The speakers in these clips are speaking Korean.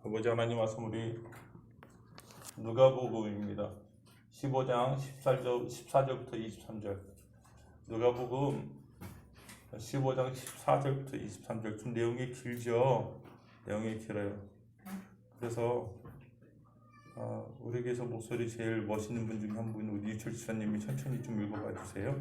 아버지 하나님 말씀으로 누가복음입니다. 15장 14절부터 23절. 누가복음 15장 14절부터 23절. 좀 내용이 길죠. 내용이 길어요. 그래서 우리에게서 목소리 제일 멋있는 분 중에 한 분, 우리 유철 지사님이 천천히 좀 읽어봐 주세요.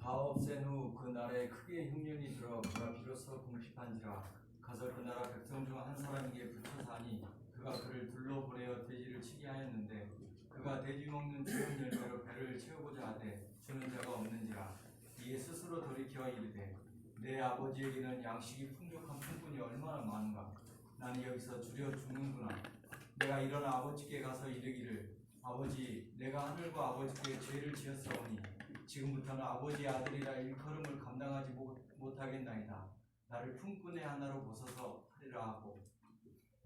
다 없앤 후 그 나라에 크게 흉년이 들어 그가 비로소 궁핍한지라. 가서 그 나라 백성 중 한 사람에게 붙여 사니 그가 그를 둘러보내어 돼지를 치게 하였는데 그가 돼지 먹는 좋은 열매로 배를 채우고자 하되 주는 자가 없는지라. 이에 스스로 돌이켜 이르되 내 아버지에게는 양식이 풍족한 품꾼이 얼마나 많은가. 나는 여기서 주려 죽는구나. 내가 일어나 아버지께 가서 이르기를 아버지, 내가 하늘과 아버지께 죄를 지었사오니 지금부터는 아버지의 아들이라 일컬음을 감당하지 못하겠나이다. 나를 품꾼의 하나로 보소서 하리라 하고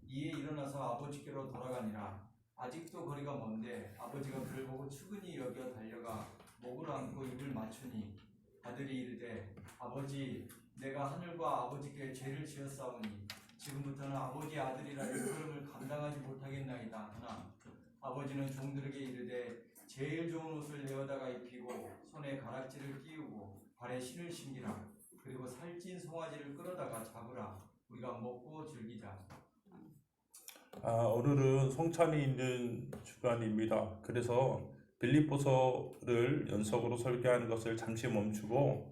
이에 일어나서 아버지께로 돌아가니라. 아직도 거리가 먼데 아버지가 그를 보고 측은히 여겨 달려가 목을 안고 입을 맞추니 아들이 이르되 아버지, 내가 하늘과 아버지께 죄를 지었사오니 지금부터는 아버지의 아들이라 일컬음을 감당하지 못하겠나이다 하나 아버지는 종들에게 이르되 제일 좋은 옷을 내어다가 입히고 손에 가락지를 끼우고 발에 신을 신기라. 그리고 살찐 송아지를 끌어다가 잡으라. 우리가 먹고 즐기자. 오늘은 성찬이 있는 주간입니다. 그래서 빌립보서를 연속으로 설교하는 것을 잠시 멈추고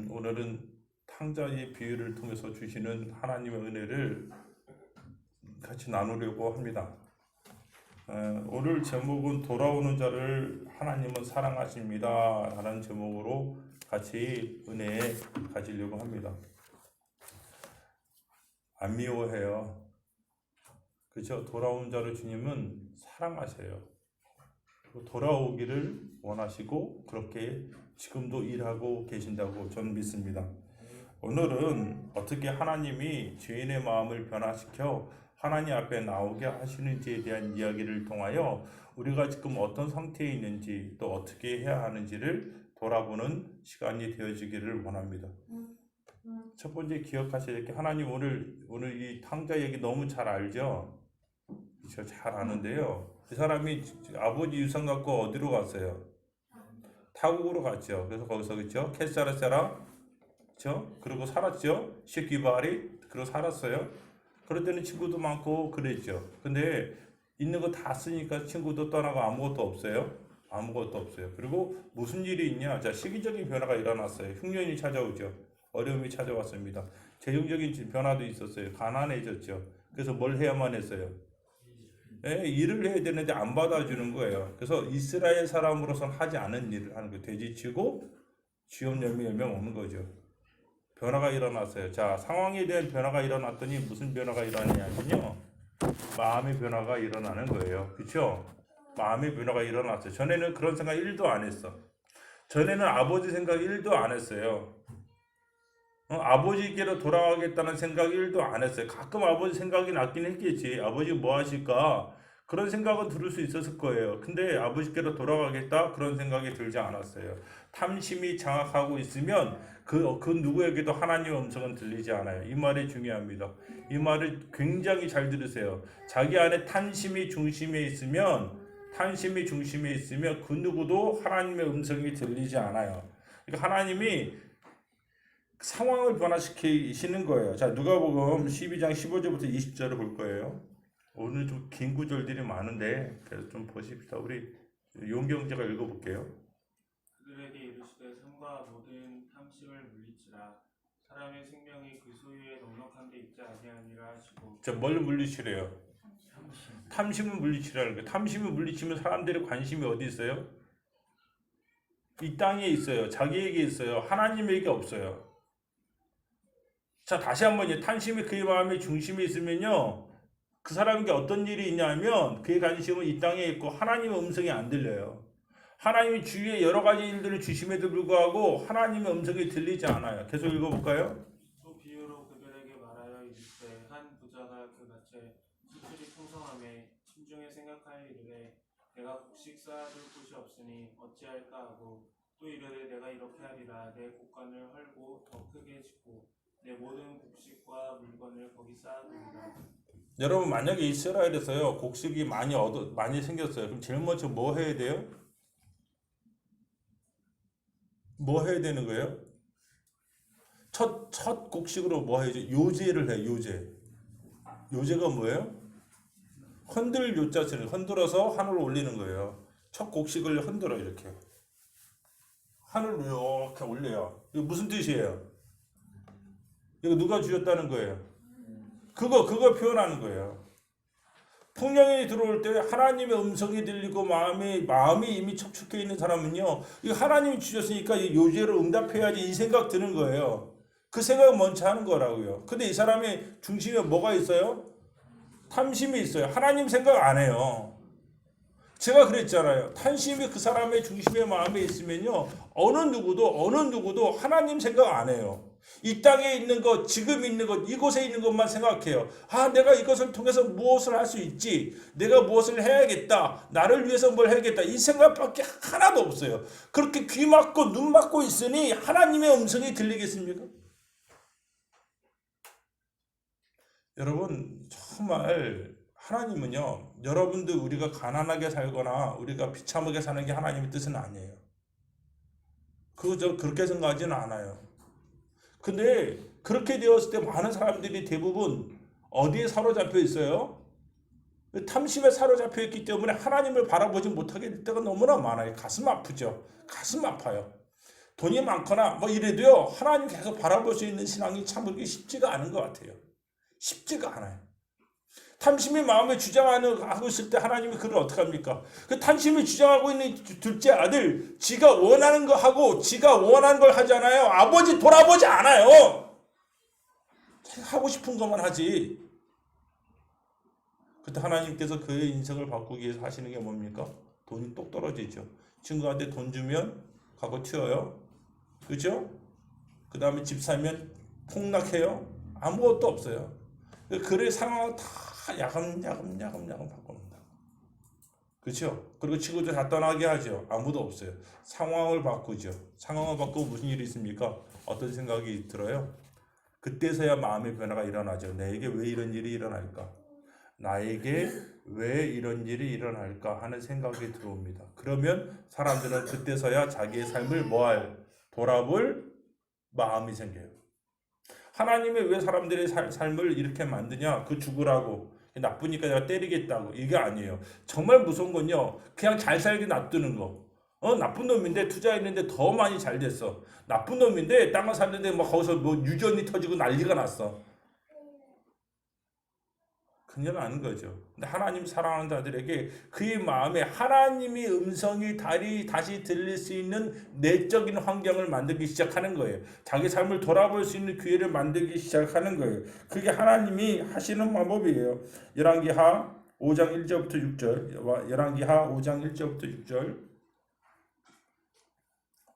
오늘은 탕자의 비유를 통해서 주시는 하나님의 은혜를 같이 나누려고 합니다. 오늘 제목은 돌아오는 자를 하나님은 사랑하십니다 라는 제목으로 같이 은혜 가지려고 합니다. 안 미워해요. 그렇죠? 돌아오는 자를 주님은 사랑하세요. 돌아오기를 원하시고 그렇게 지금도 일하고 계신다고 저는 믿습니다. 오늘은 어떻게 하나님이 죄인의 마음을 변화시켜 하나님 앞에 나오게 하시는지에 대한 이야기를 통하여 우리가 지금 어떤 상태에 있는지 또 어떻게 해야 하는지를 돌아보는 시간이 되어지기를 원합니다. 첫 번째 기억하셔야 될 게 하나님 오늘 이 탕자 얘기 너무 잘 알죠? 그렇죠? 잘 아는데요. 그 사람이 아버지 유산 갖고 어디로 갔어요? 타국으로 갔죠. 그래서 거기서 그렇죠? 켓사르 사람, 그렇죠? 그리고 살았죠. 시기바리 그리고 살았어요. 그럴 때는 친구도 많고 그랬죠. 근데 있는 거 다 쓰니까 친구도 떠나고 아무것도 없어요. 아무것도 없어요. 그리고 무슨 일이 있냐? 자, 시기적인 변화가 일어났어요. 흉년이 찾아오죠. 어려움이 찾아왔습니다. 재정적인 변화도 있었어요. 가난해졌죠. 그래서 뭘 해야만 했어요? 일을 해야 되는데 안 받아주는 거예요. 그래서 이스라엘 사람으로서는 하지 않은 일을 하는 거예요. 돼지치고 쥐염 열매 먹는 거죠. 변화가 일어났어요. 자, 상황에 대한 변화가 일어났더니 무슨 변화가 일어나냐면요. 마음의 변화가 일어나는 거예요. 그렇죠? 마음의 변화가 일어났어요. 전에는 그런 생각 1도 안 했어. 전에는 아버지 생각 1도 안 했어요. 아버지께로 돌아가겠다는 생각 1도 안 했어요. 가끔 아버지 생각이 났긴 했겠지. 아버지 뭐 하실까? 그런 생각은 들을 수 있었을 거예요. 근데 아버지께로 돌아가겠다? 그런 생각이 들지 않았어요. 탐심이 장악하고 있으면 그 누구에게도 하나님의 음성은 들리지 않아요. 이 말이 중요합니다. 이 말을 굉장히 잘 들으세요. 자기 안에 탐심이 중심에 있으면 그 누구도 하나님의 음성이 들리지 않아요. 그러니까 하나님이 상황을 변화시키시는 거예요. 자, 누가복음 12장 15절부터 20절을 볼 거예요. 오늘 좀 긴 구절들이 많은데 그래서 좀 보십시다. 우리 용경제가 읽어볼게요. 그들에게 이르시되 삶과 모든 탐심을 물리치라. 사람의 생명이 그 소유에 넉넉한 데 있지 아니하니라 하시고. 자, 뭘 물리치래요? 탐심을 물리치라는 거예요. 탐심을 물리치면 사람들의 관심이 어디 있어요? 이 땅에 있어요. 자기에게 있어요. 하나님에게 없어요. 자, 다시 한번 탐심이 그의 마음의 중심에 있으면요, 그 사람에게 어떤 일이 있냐면 그의 관심은 이 땅에 있고 하나님의 음성이 안 들려요. 하나님이 주위에 여러 가지 일들을 주심에도 불구하고 하나님의 음성이 들리지 않아요. 계속 읽어볼까요? 또 비유로 그들에게 말하여 이르시되 한 부자가 그 밭에 수출이 풍성함에 심중에 생각하여 이르되 내가 곡식 쌓아둘 곳이 없으니 어찌할까 하고 또 이르되 내가 이렇게 하리라. 내 곡간을 헐고 더 크게 짓고 내 모든 곡식과 물건을 거기 쌓아두리라. 여러분 만약에 이스라엘에서요 곡식이 많이 생겼어요. 그럼 제일 먼저 뭐 해야 돼요? 뭐 해야 되는 거예요? 첫 곡식으로 뭐 해야죠? 요제를 해. 요제가 뭐예요? 흔들 요자를 흔들어서 하늘을 올리는 거예요. 첫 곡식을 흔들어 이렇게 하늘로 이렇게 올려요. 이거 무슨 뜻이에요? 이거 누가 주셨다는 거예요? 그거 표현하는 거예요. 풍령이 들어올 때 하나님의 음성이 들리고 마음이 이미 척축해 있는 사람은요, 이거 하나님이 주셨으니까 이 요제를 응답해야지 이 생각 드는 거예요. 그 생각을 먼저 하는 거라고요. 근데 이 사람의 중심에 뭐가 있어요? 탐심이 있어요. 하나님 생각 안 해요. 제가 그랬잖아요. 탐심이 그 사람의 중심의 마음에 있으면요, 어느 누구도 하나님 생각 안 해요. 이 땅에 있는 것, 지금 있는 것, 이곳에 있는 것만 생각해요. 내가 이것을 통해서 무엇을 할 수 있지? 내가 무엇을 해야겠다. 나를 위해서 뭘 해야겠다. 이 생각밖에 하나도 없어요. 그렇게 귀 막고 눈 막고 있으니 하나님의 음성이 들리겠습니까? 여러분, 정말 하나님은요, 여러분들 우리가 가난하게 살거나 우리가 비참하게 사는 게 하나님의 뜻은 아니에요. 그렇게 생각하지는 않아요. 근데 그렇게 되었을 때 많은 사람들이 대부분 어디에 사로잡혀 있어요? 탐심에 사로잡혀 있기 때문에 하나님을 바라보지 못하게 될 때가 너무나 많아요. 가슴 아프죠. 가슴 아파요. 돈이 많거나 뭐 이래도요, 하나님 계속 바라볼 수 있는 신앙이 참 그렇게 쉽지가 않은 것 같아요. 쉽지가 않아요. 탐심이 마음에 주장하고 있을 때 하나님이 그를 어떻게 합니까? 그 탐심이 주장하고 있는 둘째 아들, 지가 원하는 거 하고 지가 원하는 걸 하잖아요. 아버지 돌아보지 않아요. 하고 싶은 것만 하지. 그때 하나님께서 그의 인생을 바꾸기 위해서 하시는 게 뭡니까? 돈이 똑 떨어지죠. 친구한테 돈 주면 가고 튀어요. 그죠? 그 다음에 집 사면 폭락해요. 아무것도 없어요. 그의 상황을 다 야금야금 바꿔놓는다. 그렇죠? 그리고 친구들 다 떠나게 하죠. 아무도 없어요. 상황을 바꾸죠. 상황을 바꾸면 무슨 일이 있습니까? 어떤 생각이 들어요? 그때서야 마음의 변화가 일어나죠. 내게 왜 이런 일이 일어날까? 나에게 왜 이런 일이 일어날까 하는 생각이 들어옵니다. 그러면 사람들은 그때서야 자기의 삶을 돌아볼 마음이 생겨요. 하나님이 왜 사람들의 삶을 이렇게 만드냐? 그 죽으라고. 나쁘니까 내가 때리겠다고. 이게 아니에요. 정말 무서운 건요, 그냥 잘 살게 놔두는 거. 나쁜 놈인데 투자했는데 더 많이 잘 됐어. 나쁜 놈인데 땅을 샀는데 뭐 거기서 뭐 유전이 터지고 난리가 났어. 큰일 나는 거죠. 근데 하나님 사랑하는 자들에게 그의 마음에 하나님의 음성이 다시 들릴 수 있는 내적인 환경을 만들기 시작하는 거예요. 자기 삶을 돌아볼 수 있는 기회를 만들기 시작하는 거예요. 그게 하나님이 하시는 방법이에요. 열왕기하 5장 1절부터 6절. 열왕기하 5장 1절부터 6절.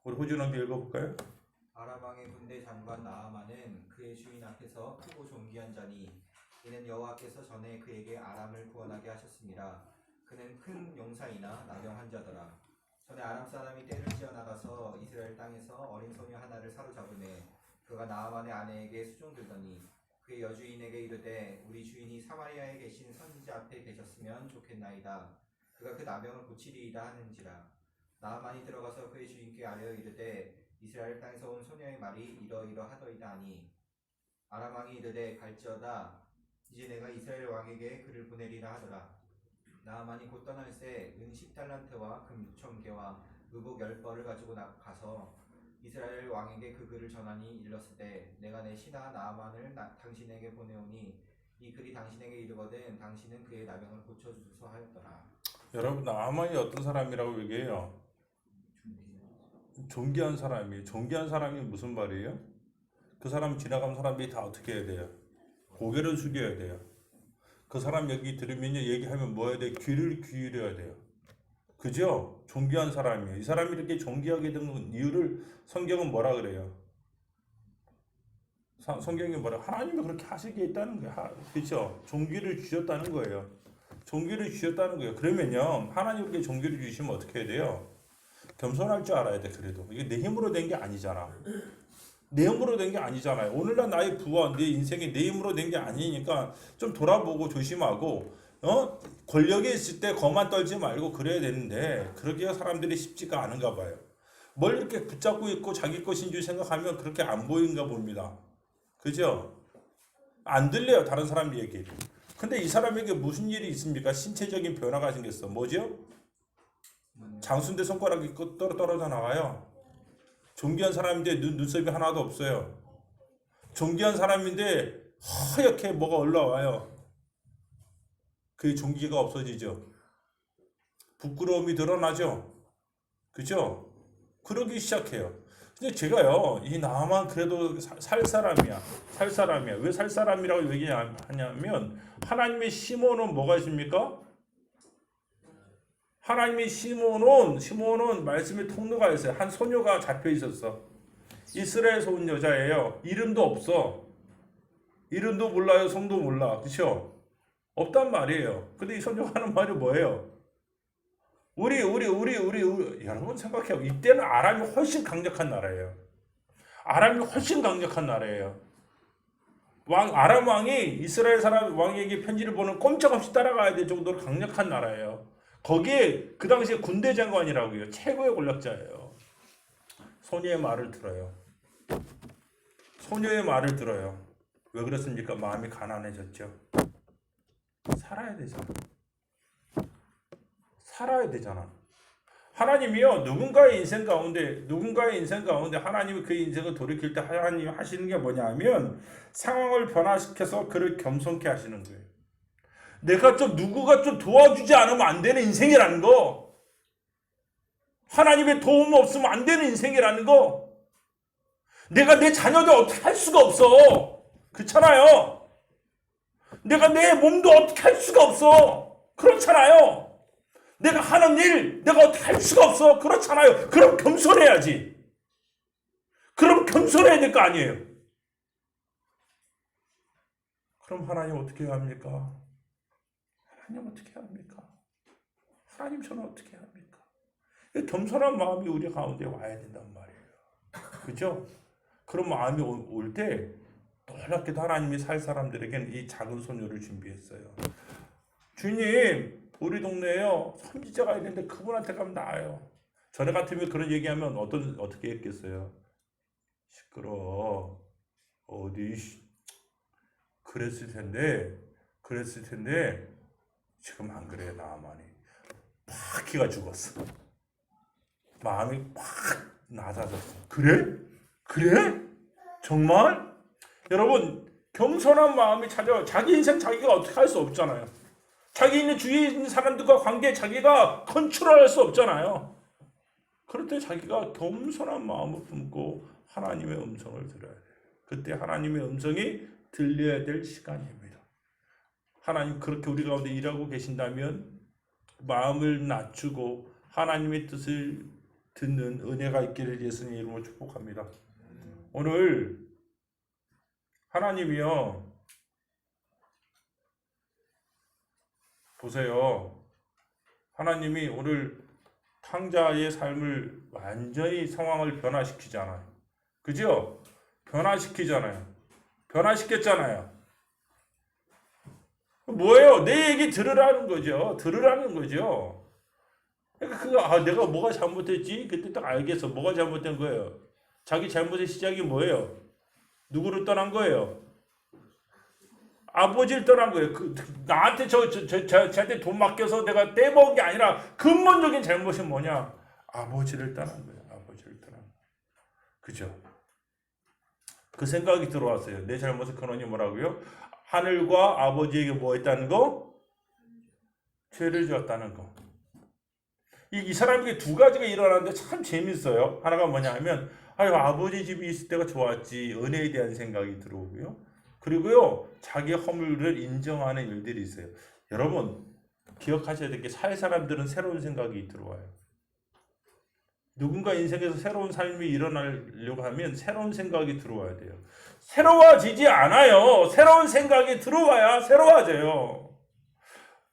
우리 호준 함께 읽어볼까요? 아람 왕의 군대 장관 나아만은 그의 주인 앞에서 크고 존귀한 자니 이는 여호와께서 전에 그에게 아람을 구원하게 하셨습니다. 그는 큰 용사이나 나병한 자더라. 전에 아람 사람이 떼를 지어 나가서 이스라엘 땅에서 어린 소녀 하나를 사로잡으매 그가 나아만의 아내에게 수종들더니 그의 여주인에게 이르되 우리 주인이 사마리아에 계신 선지자 앞에 계셨으면 좋겠나이다. 그가 그 나병을 고치리이다 하는지라. 나아만이 들어가서 그의 주인께 아뢰어 이르되 이스라엘 땅에서 온 소녀의 말이 이러이러하더이다 하니 아람 왕이 이르되 갈지어다. 이제 내가 이스라엘 왕에게 그를 보내리라 하더라. 나아만이 곧 떠날새 은 10달란트와 금 6,000개와 의복 10벌을 가지고 가서 이스라엘 왕에게 그 글을 전하니 일렀으되 내가 내 신하 나아만을 당신에게 보내오니 이 글이 당신에게 이르거든 당신은 그의 나병을 고쳐주소서 하였더라. 여러분, 나아만이 어떤 사람이라고 얘기해요? 존귀한 사람이에요. 존귀한 사람이 무슨 말이에요? 그 사람 지나가는 사람들이 다 어떻게 해야 돼요? 고개를 숙여야 돼요. 그 사람 얘기 들으면요, 얘기하면 뭐 해야 돼요? 귀를 기울여야 돼요. 그죠? 존귀한 사람이에요. 이 사람이 이렇게 존귀하게 된 이유를 성경은 뭐라 그래요? 성경이 뭐라? 하나님이 그렇게 하시게 했다는 거예요. 그렇죠? 존귀를 주셨다는 거예요. 존귀를 주셨다는 거예요. 그러면요, 하나님께 존귀를 주시면 어떻게 해야 돼요? 겸손할 줄 알아야 돼. 그래도 이게 내 힘으로 된 게 아니잖아. 내 힘으로 된 게 아니잖아요. 오늘날 나의 부와 내 인생이 내 힘으로 된 게 아니니까 좀 돌아보고 조심하고 권력에 있을 때 거만 떨지 말고 그래야 되는데 그러기가 사람들이 쉽지가 않은가 봐요. 뭘 이렇게 붙잡고 있고 자기 것인 줄 생각하면 그렇게 안 보이는가 봅니다. 그죠? 안 들려요, 다른 사람 얘기. 근데 이 사람에게 무슨 일이 있습니까? 신체적인 변화가 생겼어. 뭐죠? 장순대 손가락이 떨어져 나와요. 존귀한 사람인데 눈썹이 하나도 없어요. 존귀한 사람인데 하얗게 뭐가 올라와요. 그게 존귀가 없어지죠. 부끄러움이 드러나죠. 그죠? 그러기 시작해요. 근데 제가요, 이 나만 그래도 살 사람이야. 살 사람이야. 왜 살 사람이라고 얘기하냐면 하나님의 심어놓은 뭐가 있습니까? 하나님이 심어놓은 말씀의 통로가 있어요. 한 소녀가 잡혀 있었어. 이스라엘에서 온 여자예요. 이름도 없어. 이름도 몰라요. 성도 몰라. 그렇죠? 없단 말이에요. 근데 이 소녀가 하는 말이 뭐예요? 우리. 여러분 생각해요. 이때는 아람이 훨씬 강력한 나라예요. 아람이 훨씬 강력한 나라예요. 아람 왕이 이스라엘 사람 왕에게 편지를 보는 꼼짝없이 따라가야 될 정도로 강력한 나라예요. 거기에 그 당시에 군대 장관이라고요. 최고의 권력자예요. 소녀의 말을 들어요. 소녀의 말을 들어요. 왜 그렇습니까? 마음이 가난해졌죠. 살아야 되잖아. 살아야 되잖아. 하나님이요, 누군가의 인생 가운데 하나님이 그 인생을 돌이킬 때 하나님이 하시는 게 뭐냐면 상황을 변화시켜서 그를 겸손케 하시는 거예요. 누구가 좀 도와주지 않으면 안 되는 인생이라는 거. 하나님의 도움 없으면 안 되는 인생이라는 거. 내가 내 자녀들 어떻게 할 수가 없어. 그렇잖아요. 내가 내 몸도 어떻게 할 수가 없어. 그렇잖아요. 내가 하는 일, 내가 어떻게 할 수가 없어. 그렇잖아요. 그럼 겸손해야지. 그럼 겸손해야 될 거 아니에요. 그럼 하나님 어떻게 해야 합니까? 하나님 어떻게 해야 합니까? 하나님 저는 어떻게 해야 합니까? 겸손한 마음이 우리 가운데 와야 된단 말이에요. 그죠? 그런 마음이 올 때 놀랍게도 하나님이 살 사람들에게는 이 작은 소녀를 준비했어요. 주님, 우리 동네에요 선지자가 있는데 그분한테 가면 나아요. 전에 같으면 그런 얘기하면 어떻게 했겠어요? 시끄러워. 어디 그랬을 텐데 지금 안 그래. 나만이 팍 기가 죽었어. 마음이 팍 낮아졌어. 그래? 정말? 여러분, 겸손한 마음이 찾아요. 자기 인생 자기가 어떻게 할 수 없잖아요. 자기 있는 주위에 있는 사람들과 관계 자기가 컨트롤할 수 없잖아요. 그럴 때 자기가 겸손한 마음을 품고 하나님의 음성을 들어야 돼요. 그때 하나님의 음성이 들려야 될 시간입니다. 하나님 그렇게 우리 가운데 일하고 계신다면 마음을 낮추고 하나님의 뜻을 듣는 은혜가 있기를 예수님 이름으로 축복합니다. 오늘 하나님이요, 보세요. 하나님이 오늘 탕자의 삶을 완전히 상황을 변화시키잖아요. 그죠? 변화시켰잖아요. 뭐예요? 내 얘기 들으라는 거죠. 그러니까 내가 뭐가 잘못했지? 그때 딱 알겠어. 뭐가 잘못된 거예요? 자기 잘못의 시작이 뭐예요? 누구를 떠난 거예요? 아버지를 떠난 거예요. 나한테 저한테 돈 맡겨서 내가 떼먹은 게 아니라 근본적인 잘못이 뭐냐? 아버지를 떠난 거예요. 그죠? 그 생각이 들어왔어요. 내 잘못의 근원이 뭐라고요? 하늘과 아버지에게 뭐 했다는 거? 죄를 지었다는 거. 이 사람에게 두 가지가 일어나는데 참 재밌어요. 하나가 뭐냐 하면 아버지 집이 있을 때가 좋았지. 은혜에 대한 생각이 들어오고요. 그리고요, 자기 허물을 인정하는 일들이 있어요. 여러분, 기억하셔야 될 게 살 사람들은 새로운 생각이 들어와요. 누군가 인생에서 새로운 삶이 일어나려고 하면 새로운 생각이 들어와야 돼요. 새로워지지 않아요. 새로운 생각이 들어와야 새로워져요.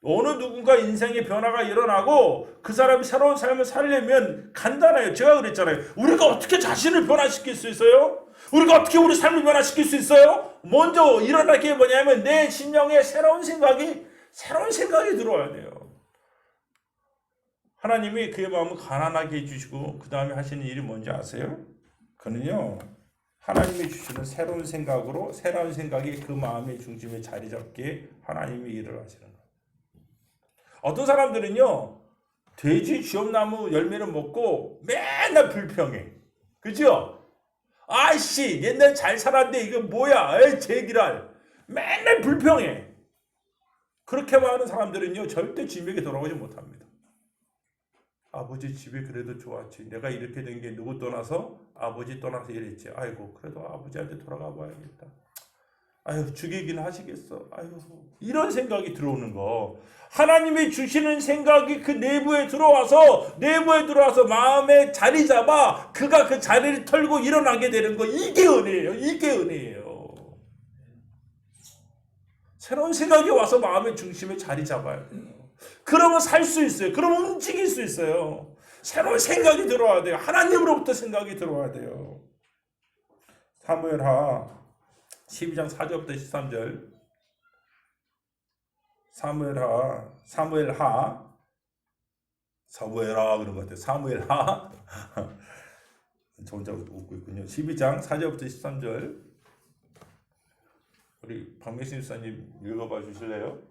어느 누군가 인생의 변화가 일어나고 그 사람이 새로운 삶을 살려면 간단해요. 제가 그랬잖아요. 우리가 어떻게 자신을 변화시킬 수 있어요? 우리가 어떻게 우리 삶을 변화시킬 수 있어요? 먼저 일어날 게 뭐냐면 내 심령에 새로운 생각이 들어와야 돼요. 하나님이 그의 마음을 가난하게 해주시고 그 다음에 하시는 일이 뭔지 아세요? 그는요, 하나님이 주시는 새로운 생각이 그 마음의 중심에 자리 잡게 하나님이 일을 하시는 거예요. 어떤 사람들은요, 돼지 쥐엄나무 열매를 먹고 맨날 불평해. 그죠? 아이씨, 옛날 잘 살았는데 이거 뭐야? 에이, 제기랄. 맨날 불평해. 그렇게 많은 사람들은요, 절대 주님에게 돌아오지 못합니다. 아버지 집에 그래도 좋았지. 내가 이렇게 된 게 누구 떠나서? 아버지 떠나서 이랬지. 아이고, 그래도 아버지한테 돌아가 봐야겠다. 아유, 죽이긴 하시겠어. 아유, 이런 생각이 들어오는 거. 하나님이 주시는 생각이 그 내부에 들어와서 마음에 자리 잡아 그가 그 자리를 털고 일어나게 되는 거. 이게 은혜예요. 이게 은혜예요. 새로운 생각이 와서 마음의 중심에 자리 잡아야 돼요. 그러면 살 수 있어요. 그러면 움직일 수 있어요. 새로운 생각이 들어와야 돼요. 하나님으로부터 생각이 들어와야 돼요. 사무엘하 12장 4절부터 13절. 사무엘하 그런 것 같아요. 사무엘하 저 혼자 웃고 있군요. 12장 4절부터 13절. 우리 박명신 집사님 읽어봐 주실래요?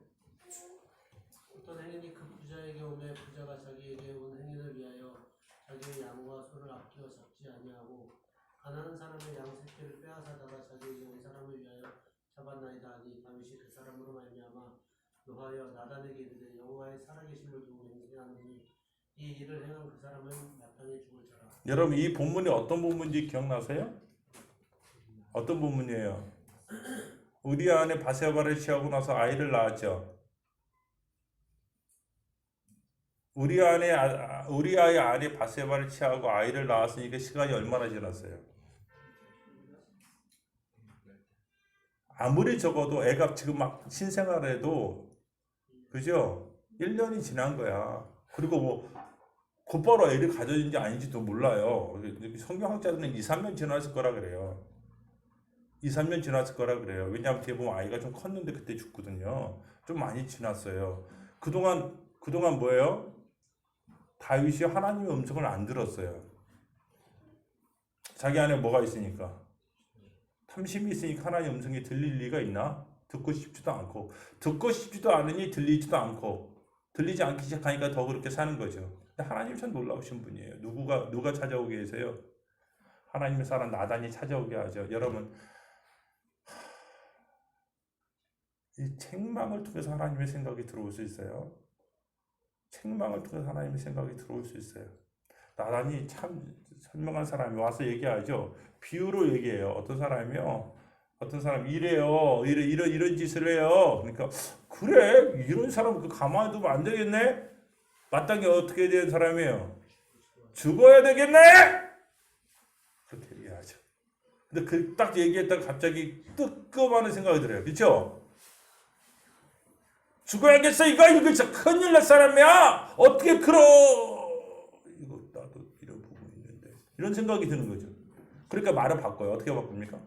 어떤 행인이 그 부자에게 오매 부자가 자기에게 온 행인을 위하여 자기의 양과 소를 아끼어 잡지 아니하고 가난한 사람의 양 새끼를 빼앗아다가 자기에게 온 사람을 위하여 잡았나이다 하니 다윗이 그 사람으로 말미암아 노하여 나단에게 이르되 여호와의 살아계심을 두고 맹세하노니 이 일을 행한 그 사람은 마땅히 죽을 자라. 여러분 이 본문이 어떤 본문인지 기억나세요? 어떤 본문이에요? 우리 안에 바세바를 취하고 나서 아이를 낳았죠. 우리 아이 안에 바세바를 취하고 아이를 낳았으니까 시간이 얼마나 지났어요? 아무리 적어도 애가 지금 막 신생아래도 그죠? 1년이 지난 거야. 그리고 뭐 곧바로 애를 가졌는지 아닌지도 몰라요. 성경학자들은 2, 3년 지났을 거라 그래요. 2, 3년 지났을 거라 그래요. 왜냐하면 뒤에 보면 아이가 좀 컸는데 그때 죽거든요. 좀 많이 지났어요. 그동안 뭐예요? 다윗이 하나님의 음성을 안 들었어요. 자기 안에 뭐가 있으니까. 탐심이 있으니까 하나님의 음성이 들릴 리가 있나? 듣고 싶지도 않고. 듣고 싶지도 않으니 들리지도 않고. 들리지 않기 시작하니까 더 그렇게 사는 거죠. 근데 하나님 참 놀라우신 분이에요. 누가 찾아오게 해서요? 하나님의 사람 나단이 찾아오게 하죠. 여러분, 이 책망을 통해서 하나님의 생각이 들어올 수 있어요. 책망을 통해서 하나님의 생각이 들어올 수 있어요. 나단이 참 선명한 사람이 와서 얘기하죠. 비유로 얘기해요. 어떤 사람이요. 어떤 사람 이래요. 이런 짓을 해요. 그러니까 그래 이런 사람 그 가만히 두면 안 되겠네. 마땅히 어떻게 된 사람이에요? 죽어야 되겠네. 그렇게 얘기하죠. 근데 그 딱 얘기했다가 갑자기 뜨끔하는 생각이 들어요. 그렇죠? 죽어야겠어. 이거 진짜 큰일 날 사람이야. 어떻게 이거 나도 이런 부분이 있는데 이런 생각이 드는 거죠. 그러니까 말을 바꿔요. 어떻게 바꿉니까?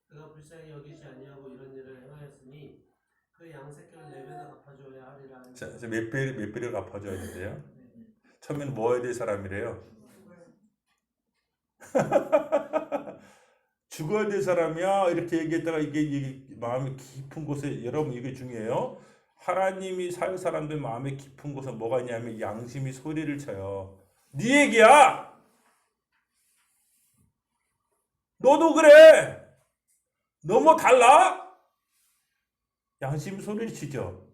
그가 불쌍히 여기지 아니하고 이런 일을 행하였으니 그 양 새끼를 4배나 갚아줘야 하리라. 자, 몇 배를 갚아줘야 된대요? 처음에는 뭐 해야 될 사람이래요? 죽어야 될 사람이야. 이렇게 얘기했다가 이게 마음의 깊은 곳에 여러분 이게 중요해요. 하나님이 살 사람들 마음의 깊은 곳에 뭐가 있냐면 양심이 소리를 쳐요. 네 얘기야. 너도 그래. 너 뭐 달라? 양심이 소리를 치죠.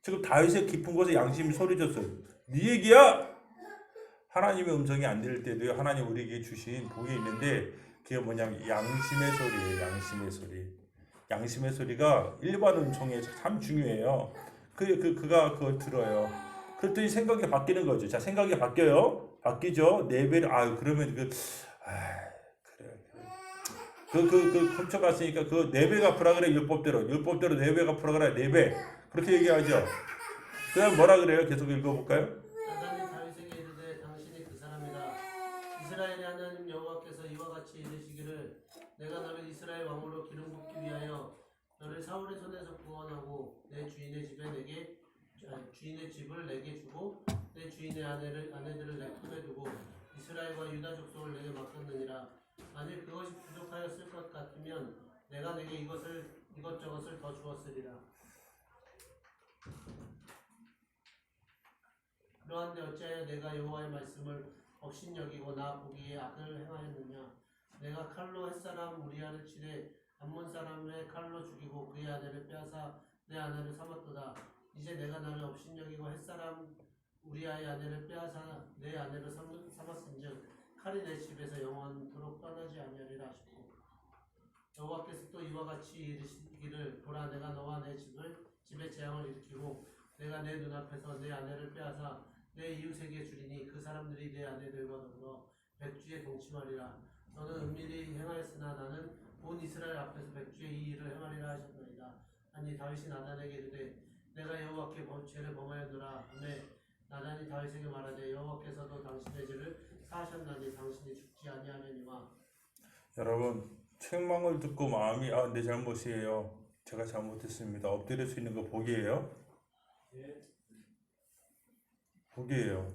지금 다윗의 깊은 곳에 양심이 소리 쳤어요. 네 얘기야. 하나님의 음성이 안 들릴 때도요. 하나님 우리에게 주신 복이 있는데 그게 뭐냐면 양심의 소리예요. 양심의 소리. 양심의 소리가 일반 음성에 참 중요해요. 그가 그걸 들어요. 그랬더니 생각이 바뀌는 거죠. 자, 생각이 바뀌어요. 바뀌죠. 4배를 그러면 그래. 훔쳐갔으니까 그 4배 갚으라 그래. 율법대로 4배 갚으라 그래. 4배. 그렇게 얘기하죠. 그다음 뭐라 그래요? 계속 읽어볼까요? 나단이 다윗에게 이르되 당신이 그 사람이라. 이스라엘의 하나님 여호와께서 이와 같이 이르시기를 내가 너를 이스라엘 왕으로 기름 붓기 위하여 너를 사울의 손에서 구원하고 내 주인의 집을 내게 주고 내 주인의 아내들을 내 품에 두고 이스라엘과 유다 족속을 내게 맡겼느니라. 만일 그것이 부족하였을 것 같으면 내가 내게 이것저것을 더 주었으리라. 그러한데 어찌하여 내가 여호와의 말씀을 업신여기고 나 보기에 악을 행하였느냐. 내가 칼로 햇사람 우리아를 치되 암몬 사람의 칼로 죽이고 그의 아내를 빼앗아 내 아내를 삼았도다. 이제 내가 나를 업신여기고 햇사람 우리아의 아내를 빼앗아 내 아내를 삼았은즉 칼이 내 집에서 영원토록 떠나지 아니하리라 하시고 여호와께서 또 이와 같이 이르시기를 보라 내가 너와 내 집에 재앙을 일으키고 내가 내 눈앞에서 내 아내를 빼앗아 내 이웃에게 주리니 그 사람들이 내 아내들과 더불어 백주에 동침하리라. 너는 은밀히 행하였으나 나는 온 이스라엘 앞에서 백주에 이 일을 행하리라 하셨나이다. 아니 다윗이 나단에게 이르되 내가 여호와께 죄를 범하였노라 하매 나단이 다윗에게 말하되 여호와께서도 당신의 죄를 사하셨나니 당신이 죽지 아니하려니와. 여러분 책망을 듣고 마음이 내 잘못이에요. 제가 잘못했습니다. 엎드릴 수 있는 거 복이에요. 복이에요.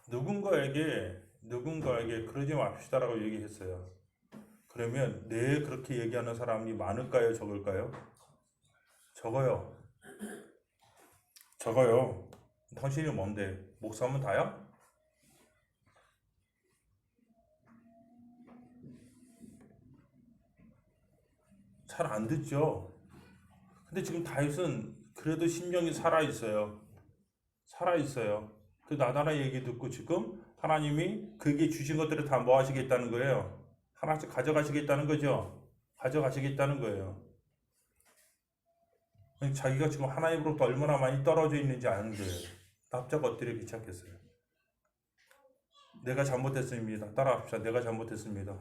누군가에게 그러지 맙시다라고 얘기했어요. 그러면 그렇게 얘기하는 사람이 많을까요? 적을까요? 적어요. 당신이 뭔데? 목사면 다야? 잘 안 듣죠. 근데 지금 다윗은 그래도 심령이 살아있어요. 그 나단의 얘기 듣고 지금 하나님이 그에게 주신 것들을 다 뭐 하시겠다는 거예요? 하나씩 가져가시겠다는 거죠. 가져가시겠다는 거예요. 자기가 지금 하나님으로부터 얼마나 많이 떨어져 있는지 아는 거예요. 납작 엎드려 귀찮겠어요. 내가 잘못했습니다. 따라합시다. 내가 잘못했습니다.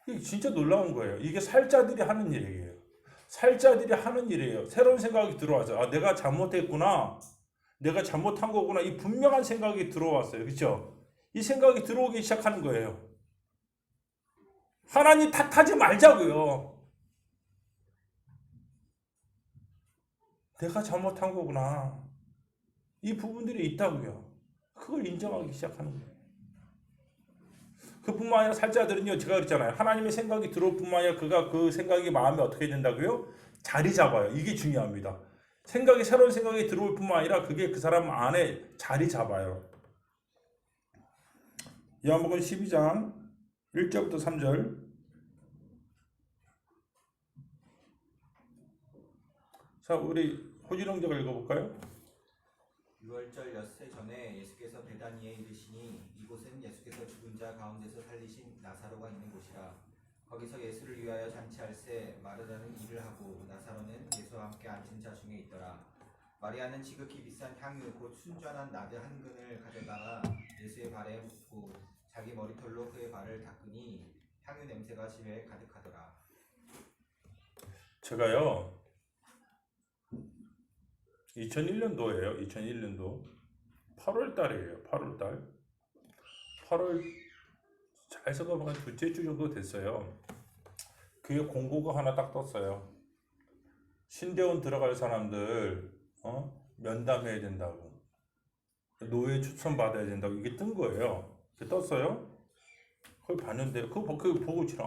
이게 진짜 놀라운 거예요. 이게 살자들이 하는 일이에요. 새로운 생각이 들어와서 내가 잘못했구나. 내가 잘못한 거구나. 이 분명한 생각이 들어왔어요. 그렇죠? 이 생각이 들어오기 시작하는 거예요. 하나님 탓하지 말자고요. 내가 잘못한 거구나. 이 부분들이 있다고요. 그걸 인정하기 시작하는 거예요. 그뿐만 아니라 살자들은요, 제가 그랬잖아요. 하나님의 생각이 들어올 뿐만 아니라 그가 그 생각이 마음에 어떻게 된다고요? 자리 잡아요. 이게 중요합니다. 새로운 생각이 들어올 뿐만 아니라 그게 그 사람 안에 자리 잡아요. 요한복음 12장 1절부터 3절. 자, 우리 호진홍자가 읽어볼까요? 유월절 엿새 전에 예수께서 베다니에 이르시니 이곳은 예수께서 죽은 자 가운데서 살리신 나사로가 있는 곳이라. 거기서 예수를 위하여 잔치할새 마르다는 일을 하고 나사로는 예수와 함께 앉은 자 중에 있더라. 마리아는 지극히 비싼 향유 곧 순전한 나드 한 근을 가져다가 예수의 발에 묻고 자기 머리털로 그의 발을 닦으니 향유 냄새가 집에 가득하더라. 제가요 2001년도예요. 2001년도 8월 달이에요. 8월 잘 생각하면 둘째 주 정도 됐어요. 그게 공고가 하나 딱 떴어요. 신대원 들어갈 사람들 면담해야 된다고, 노예 추천 받아야 된다고 이게 뜬 거예요. 그게 떴어요. 그걸 봤는데 그거 보고 이제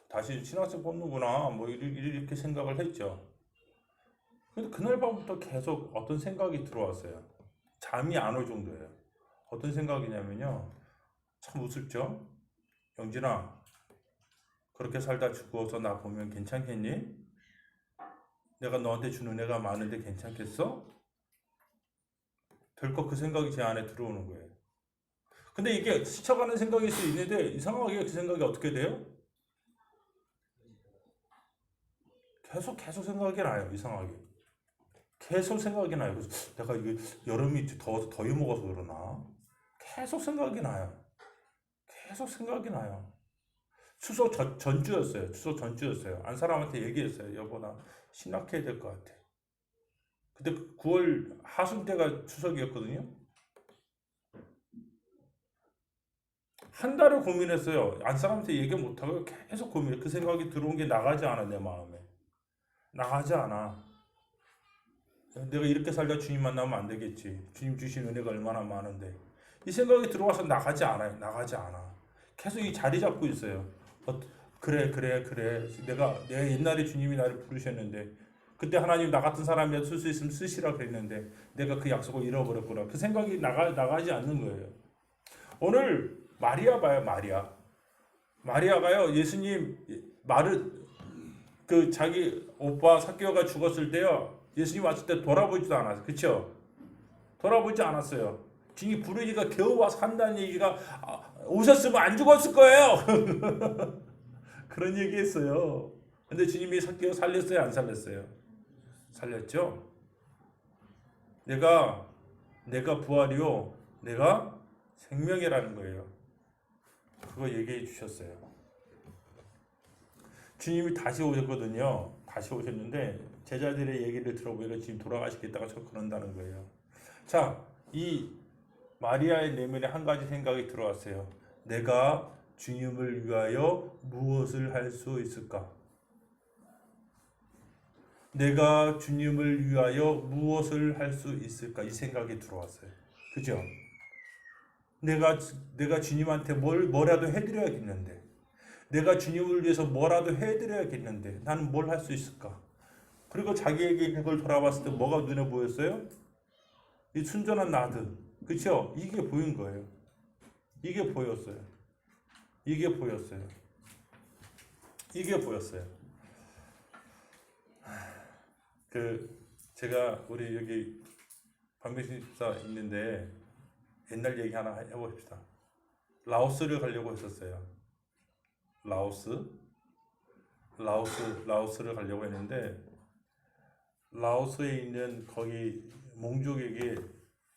다시 신학생 뽑는구나 뭐 이렇게 생각을 했죠. 근데 그날 밤부터 계속 어떤 생각이 들어왔어요. 잠이 안 올 정도예요. 어떤 생각이냐면요, 참 우습죠. 영진아, 그렇게 살다 죽어서 나 보면 괜찮겠니? 내가 너한테 준 은혜가 많은데 괜찮겠어? 덜컥 그 생각이 제 안에 들어오는 거예요. 근데 이게 스쳐가는 생각일 수 있는데 이상하게 그 생각이 어떻게 돼요? 계속 생각이 나요. 이상하게 계속 생각이 나요. 그래서 내가 이게 여름이 더위 먹어서 그러나 계속 생각이 나요. 추석 전주였어요. 안 사람한테 얘기했어요. 여보, 나 신학해야 될 것 같아. 그때 9월 하순 때가 추석이었거든요. 한 달을 고민했어요. 안 사람한테 얘기 못하고 계속 고민해. 그 생각이 들어온 게 나가지 않아, 내 마음에. 나가지 않아. 내가 이렇게 살다 주님 만나면 안 되겠지. 주님 주신 은혜가 얼마나 많은데. 이 생각이 들어와서 나가지 않아요. 나가지 않아. 계속 이 자리 잡고 있어요. 그래. 내가 옛날에 주님이 나를 부르셨는데, 그때 하나님 나 같은 사람이라도 쓸 수 있으면 쓰시라 그랬는데, 내가 그 약속을 잃어버렸구나. 그 생각이 나가지 않는 거예요. 오늘 마리아 봐요, 마리아. 마리아가요, 예수님 그 자기 오빠 삭개오가 죽었을 때요, 예수님 왔을 때 돌아보지도 않았어요. 그쵸? 돌아보지 않았어요. 주님이 부르니까 겨우 와서 한다는 얘기가, 오셨으면 안 죽었을 거예요. 그런 얘기 했어요. 근데 주님이 삭개오 살렸어요, 안 살렸어요? 살렸죠? 내가 부활이요, 내가 생명이라는 거예요. 그거 얘기해 주셨어요. 주님이 다시 오셨거든요. 다시 오셨는데 제자들의 얘기를 들어보니까 지금 돌아가시겠다가 저 그런다는 거예요. 자, 이 마리아의 내면에 한 가지 생각이 들어왔어요. 내가 주님을 위하여 무엇을 할 수 있을까? 내가 주님을 위하여 무엇을 할 수 있을까? 이 생각이 들어왔어요. 그죠? 내가 주님한테 뭐라도 해드려야겠는데, 내가 주님을 위해서 뭐라도 해드려야겠는데, 나는 뭘 할 수 있을까? 그리고 자기에게 그걸 돌아봤을 때 뭐가 눈에 보였어요? 이 순전한 나드, 그렇죠? 이게 보인 거예요. 이게 보였어요. 제가 우리 여기 박명신 집사 있는데 옛날 얘기 하나 해봅시다. 라오스를 가려고 했었어요. 라오스를 가려고 했는데, 라오스에 있는 거기 몽족에게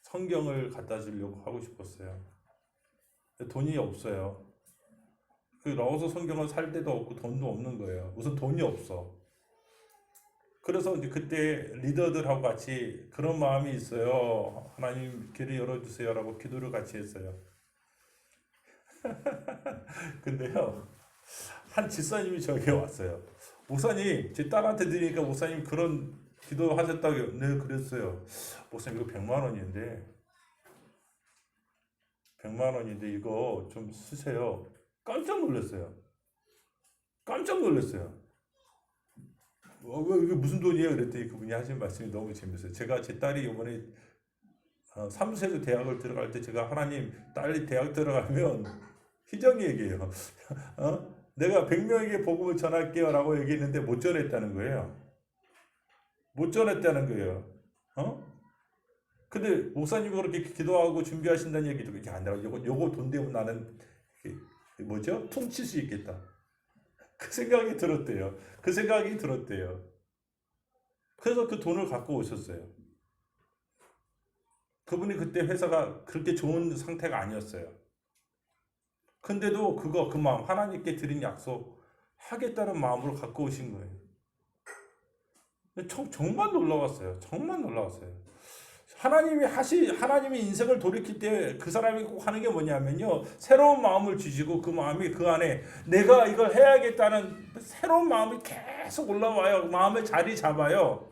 성경을 갖다 주려고 하고 싶었어요. 돈이 없어요. 그 라오스 성경을 살 데도 없고 돈도 없는 거예요. 우선 돈이 없어. 그래서 이제 그때 리더들하고 같이 그런 마음이 있어요. 하나님 길을 열어주세요라고 기도를 같이 했어요. 근데요, 한 집사님이 저에게 왔어요. 목사님, 제 딸한테 드리니까 목사님 그런 기도 하셨다고. 네, 그랬어요. 목사님 이거 100만 원인데 이거 좀 쓰세요. 깜짝 놀랐어요. 이게 무슨 돈이에요? 그랬더니 그분이 하신 말씀이 너무 재밌어요. 제가 제 딸이 이번에 삼수에서 대학을 들어갈 때 제가 하나님, 딸이 대학 들어가면 희정이 얘기해요. 내가 100명에게 복음을 전할게요 라고 얘기했는데 못 전했다는 거예요. 근데 목사님이 그렇게 기도하고 준비하신다는 얘기도 그렇게 안 나와요. 요거 돈 되면 나는 퉁칠 수 있겠다. 그 생각이 들었대요. 그래서 그 돈을 갖고 오셨어요. 그분이 그때 회사가 그렇게 좋은 상태가 아니었어요. 근데도 그 마음, 하나님께 드린 약속 하겠다는 마음으로 갖고 오신 거예요. 정말 놀라웠어요. 하나님이 인생을 돌이킬 때 그 사람이 꼭 하는 게 뭐냐면요, 새로운 마음을 주시고 그 마음이 그 안에 내가 이걸 해야겠다는 새로운 마음이 계속 올라와요. 마음에 자리 잡아요.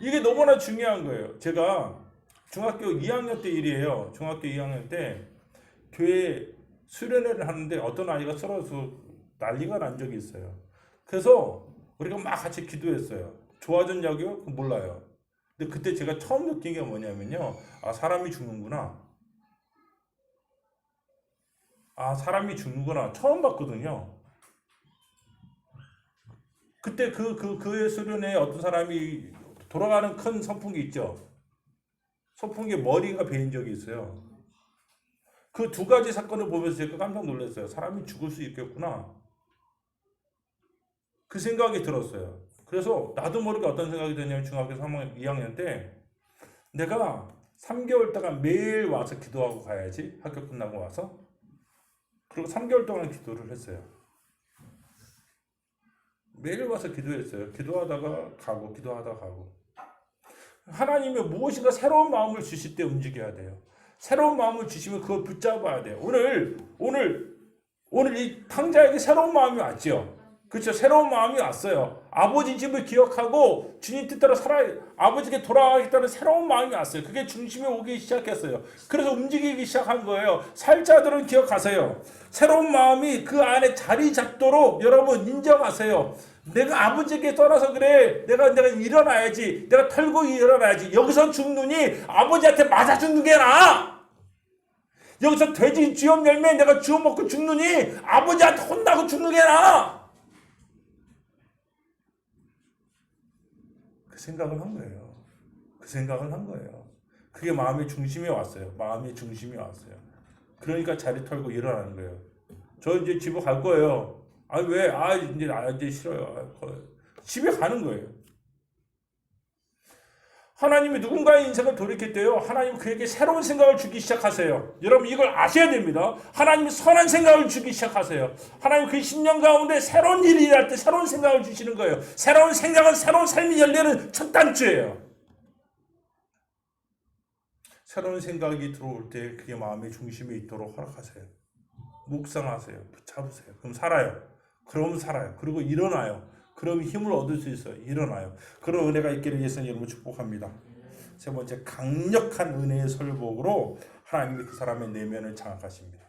이게 너무나 중요한 거예요. 제가 중학교 2학년 때 일이에요. 중학교 2학년 때 교회 수련회를 하는데 어떤 아이가 쓰러져서 난리가 난 적이 있어요. 그래서 우리가 막 같이 기도했어요. 좋아졌냐고요? 몰라요. 근데 그때 제가 처음 느낀 게 뭐냐면요, 사람이 죽는구나. 처음 봤거든요. 그때 그의 수련회에 어떤 사람이 돌아가는 큰 선풍기 있죠. 선풍기에 머리가 베인 적이 있어요. 그 두 가지 사건을 보면서 제가 깜짝 놀랐어요. 사람이 죽을 수 있겠구나. 그 생각이 들었어요. 그래서 나도 모르게 어떤 생각이 드냐면 중학교 3학년, 2학년 때 내가 3개월 동안 매일 와서 기도하고 가야지. 학교 끝나고 와서. 그리고 3개월 동안 기도를 했어요. 매일 와서 기도했어요. 기도하다가 가고. 하나님이 무엇인가 새로운 마음을 주실 때 움직여야 돼요. 새로운 마음을 주시면 그걸 붙잡아야 돼요. 오늘 이 탕자에게 새로운 마음이 왔죠. 그렇죠. 새로운 마음이 왔어요. 아버지 집을 기억하고 주님 뜻대로 아버지께 돌아가겠다는 새로운 마음이 왔어요. 그게 중심에 오기 시작했어요. 그래서 움직이기 시작한 거예요. 살자들은 기억하세요. 새로운 마음이 그 안에 자리 잡도록 여러분 인정하세요. 내가 아버지에게 떠나서 그래. 내가 일어나야지. 내가 털고 일어나야지. 여기서 죽느니 아버지한테 맞아 죽는 게 나아. 여기서 돼지 쥐엄 열매 내가 쥐어 먹고 죽느니 아버지한테 혼나고 죽는 게 나아. 그 생각을 한 거예요. 그 생각을 한 거예요. 그게 마음의 중심에 왔어요. 마음의 중심에 왔어요. 그러니까 자리 털고 일어나는 거예요. 저 이제 집에 갈 거예요. 아 왜? 이제 싫어요. 집에 가는 거예요. 하나님이 누군가의 인생을 돌이킬 때요. 하나님은 그에게 새로운 생각을 주기 시작하세요. 여러분 이걸 아셔야 됩니다. 하나님이 선한 생각을 주기 시작하세요. 하나님 그 10년 가운데 새로운 일이 일어날 때 새로운 생각을 주시는 거예요. 새로운 생각은 새로운 삶이 열리는 첫 단추예요. 새로운 생각이 들어올 때 그게 마음의 중심에 있도록 허락하세요. 묵상하세요. 붙잡으세요. 그럼 살아요. 그러면 살아요. 그리고 일어나요. 그럼 힘을 얻을 수 있어요. 일어나요. 그런 은혜가 있기를 예수님 여러분 축복합니다. 세 번째, 강력한 은혜의 설복으로 하나님이 그 사람의 내면을 장악하십니다.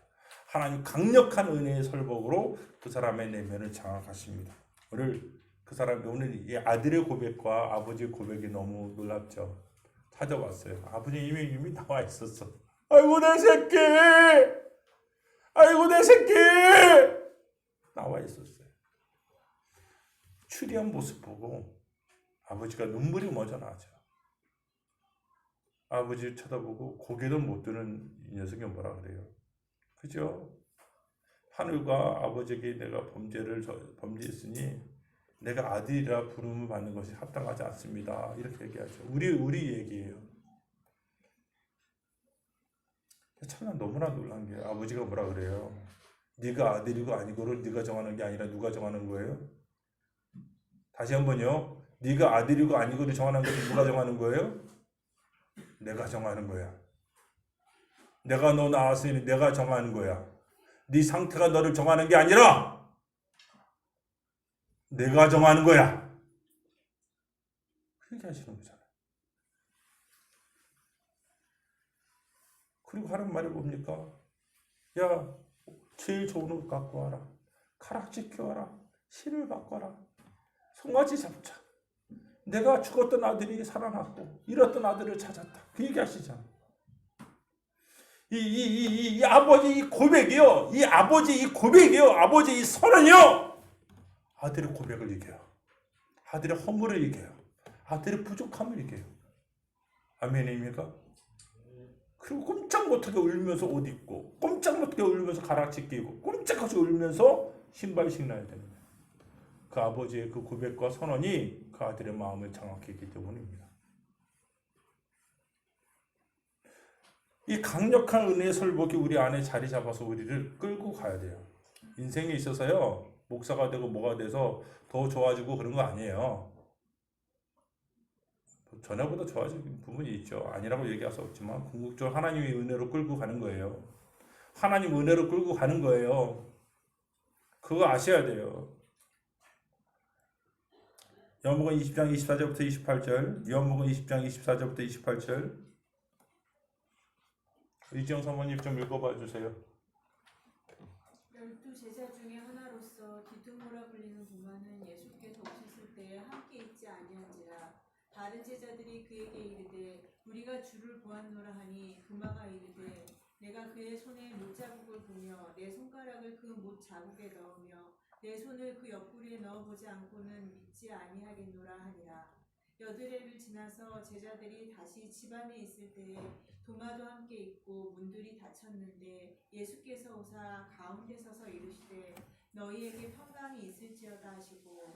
하나님 강력한 은혜의 설복으로 그 사람의 내면을 장악하십니다. 오늘 이 아들의 고백과 아버지의 고백이 너무 놀랍죠. 찾아왔어요. 아버님이 이미 나와 있었어. 아이고 내 새끼! 아이고 내 새끼! 나와 있었어요. 추리한 모습 보고 아버지가 눈물이 먼저 나죠. 아버지를 쳐다보고 고개도 못 드는 이 녀석이 뭐라 그래요? 그죠? 하늘과 아버지에게 내가 범죄했으니 내가 아들이라 부름을 받는 것이 합당하지 않습니다. 이렇게 얘기하죠. 우리 얘기예요. 참 너무나 놀란 게 아버지가 뭐라 그래요? 네가 아들이고 아니고를 네가 정하는 게 아니라 누가 정하는 거예요? 다시 한번요. 네가 아들이고 아니고를 정하는 것을 누가 정하는 거예요? 내가 정하는 거야. 내가 너 낳았으니 내가 정하는 거야. 네 상태가 너를 정하는 게 아니라 내가 정하는 거야. 그렇게 하시는 거잖아요. 그리고 하는 말이 뭡니까? 야, 제일 좋은 옷 갖고 와라. 가락지 껴와라. 실을 갖고 와라. 송아지 잡자. 내가 죽었던 아들이 살아났고 잃었던 아들을 찾았다. 그 얘기 하시잖아. 이 아버지 이 고백이요. 아버지 이 선은요. 아들의 고백을 이겨요. 아들의 허물을 이겨요. 아들의 부족함을 이겨요. 아멘입니까? 그리고 꼼짝 못하게 울면서 옷 입고 꼼짝 못하게 울면서 가락지 끼고 꼼짝없이 울면서 신발 신나야 됩니다. 그 아버지의 그 고백과 선언이 그 아들의 마음을 장악했기 때문입니다. 이 강력한 은혜의 설복이 우리 안에 자리 잡아서 우리를 끌고 가야 돼요. 인생에 있어서요. 목사가 되고 뭐가 돼서 더 좋아지고 그런 거 아니에요. 전에보다 좋아진 부분이 있죠. 아니라고 얘기할 수 없지만 궁극적으로 하나님의 은혜로 끌고 가는 거예요. 하나님 은혜로 끌고 가는 거예요. 그거 아셔야 돼요. 요한복음 20장 24절부터 28절, 요한복음 20장 24절부터 28절. 이지영 사모님 좀 읽어봐 주세요. 12제자 중에 하나로서 디두모라 불리는 도마는 예수께서 오셨을 때에 함께 있지 아니한지라. 다른 제자들이 그에게 이르되 우리가 주를 보았노라 하니 도마가 이르되 내가 그의 손에 못자국을 보며 내 손가락을 그 못자국에 넣으며 내 손을 그 옆구리에 넣어보지 않고는 믿지 아니하겠노라 하니라. 여드레를 지나서 제자들이 다시 집안에 있을 때에 도마도 함께 있고 문들이 닫혔는데 예수께서 오사 가운데 서서 이르시되 너희에게 평강이 있을지어다 하시고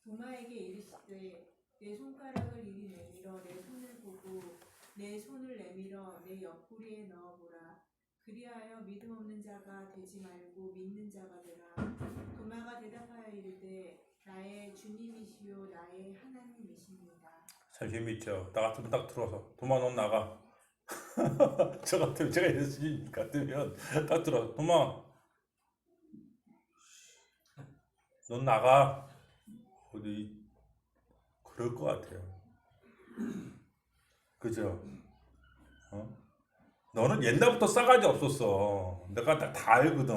도마에게 이르시되 내 손가락을 이리 내밀어 내 손을 보고 내 손을 내밀어 내 옆구리에 넣어보라. 그리하여 믿음 없는 자가 되지 말고 믿는 자가 되라. 도마가 대답하여 이르되 나의 주님이시요 나의 하나님이십니다. 참 재밌죠. 나 같으면 딱 들어서 도마 넌 나가. 저 같으면 제가 예수님 같으면 딱 들어. 엄마, 넌 나가. 어디 그럴 것 같아요. 그죠? 너는 옛날부터 싸가지 없었어. 내가 다 알거든.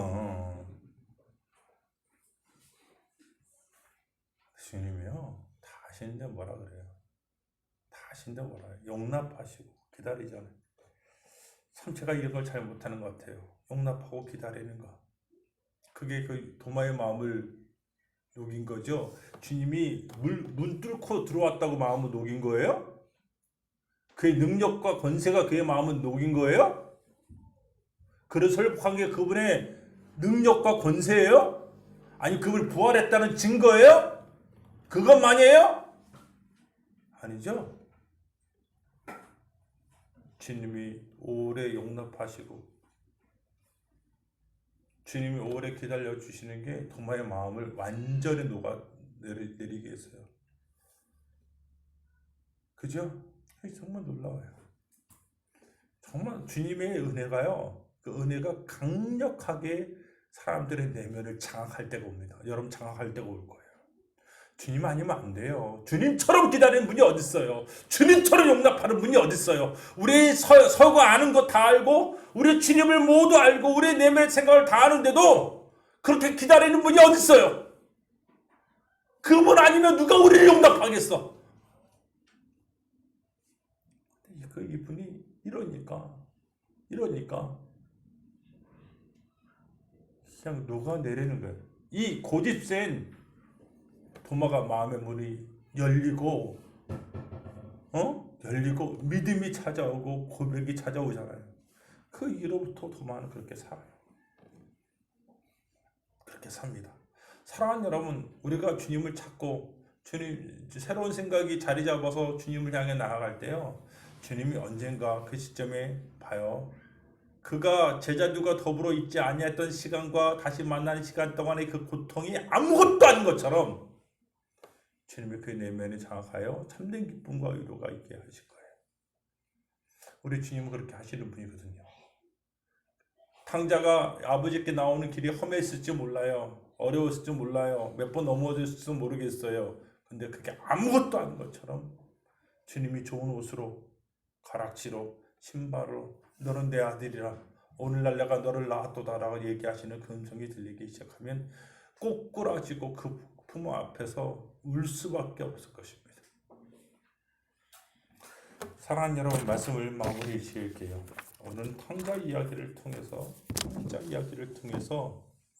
주님이요 다 하시는데 뭐라 그래요? 다 하시는데 뭐라 해요? 용납하시고 기다리잖아요. 참 제가 이런 걸 잘 못하는 것 같아요. 용납하고 기다리는 거. 그게 그 도마의 마음을 녹인 거죠. 주님이 문 뚫고 들어왔다고 마음을 녹인 거예요? 그의 능력과 권세가 그의 마음을 녹인 거예요? 그를 설득한 게 그분의 능력과 권세예요? 아니 그분이 부활했다는 증거예요? 그것만이에요? 아니죠. 주님이 오래 용납하시고 주님이 오래 기다려 주시는 게 도마의 마음을 완전히 녹아내리게 했어요. 그죠? 정말 놀라워요. 정말 주님의 은혜가요. 그 은혜가 강력하게 사람들의 내면을 장악할 때가 옵니다. 여러분 장악할 때가 올 거예요. 주님 아니면 안 돼요. 주님처럼 기다리는 분이 어디 있어요? 주님처럼 용납하는 분이 어디 있어요? 우리 서고 아는 거 다 알고 우리 주님을 모두 알고 우리 내면의 생각을 다 아는데도 그렇게 기다리는 분이 어디 있어요? 그분 아니면 누가 우리를 용납하겠어? 이분이 이러니까 그냥 녹아내리는 거예요. 이 고집센 도마가 마음의 문이 열리고 믿음이 찾아오고 고백이 찾아오잖아요. 그 이후로부터 도마는 그렇게 살아요. 그렇게 삽니다. 사랑하는 여러분, 우리가 주님을 찾고 주님 새로운 생각이 자리 잡아서 주님을 향해 나아갈 때요. 주님이 언젠가 그 시점에 봐요. 그가 제자들과 더불어 있지 아니했던 시간과 다시 만나는 시간 동안의 그 고통이 아무것도 아닌 것처럼 주님의 그 내면에 장악하여 참된 기쁨과 위로가 있게 하실 거예요. 우리 주님은 그렇게 하시는 분이거든요. 탕자가 아버지께 나오는 길이 험했을지 몰라요. 어려웠을지 몰라요. 몇 번 넘어졌을지도 모르겠어요. 근데 그게 아무것도 아닌 것처럼 주님이 좋은 옷으로 가락지로 신발로 너는 내 아들이라 오늘날 내가 너를 낳았도다라고 얘기하시는 그 음성이 들리기 시작하면 꼬꾸라지고 그 부모 앞에서 울 수밖에 없을 것입니다. 사랑하는 여러분, 말씀을 마무리 지을게요. 오늘 탕자 이야기를 통해서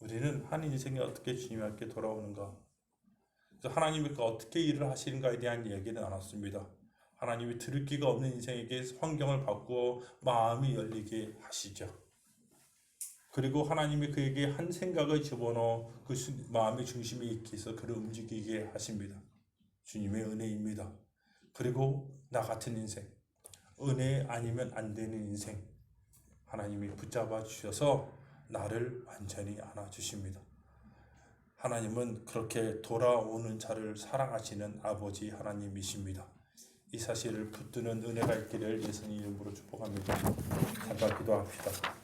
우리는 한 인생에 어떻게 주님께 돌아오는가, 하나님이 어떻게 일을 하시는가에 대한 얘기는 나눴습니다. 하나님이 들을 기가 없는 인생에게 환경을 바꾸어 마음이 열리게 하시죠. 그리고 하나님이 그에게 한 생각을 집어넣어 그 마음의 중심에 익혀서 그를 움직이게 하십니다. 주님의 은혜입니다. 그리고 나 같은 인생, 은혜 아니면 안 되는 인생, 하나님이 붙잡아 주셔서 나를 완전히 안아주십니다. 하나님은 그렇게 돌아오는 자를 사랑하시는 아버지 하나님이십니다. 이 사실을 붙드는 은혜가 있기를 예수님 이름으로 축복합니다. 잠깐 기도합시다.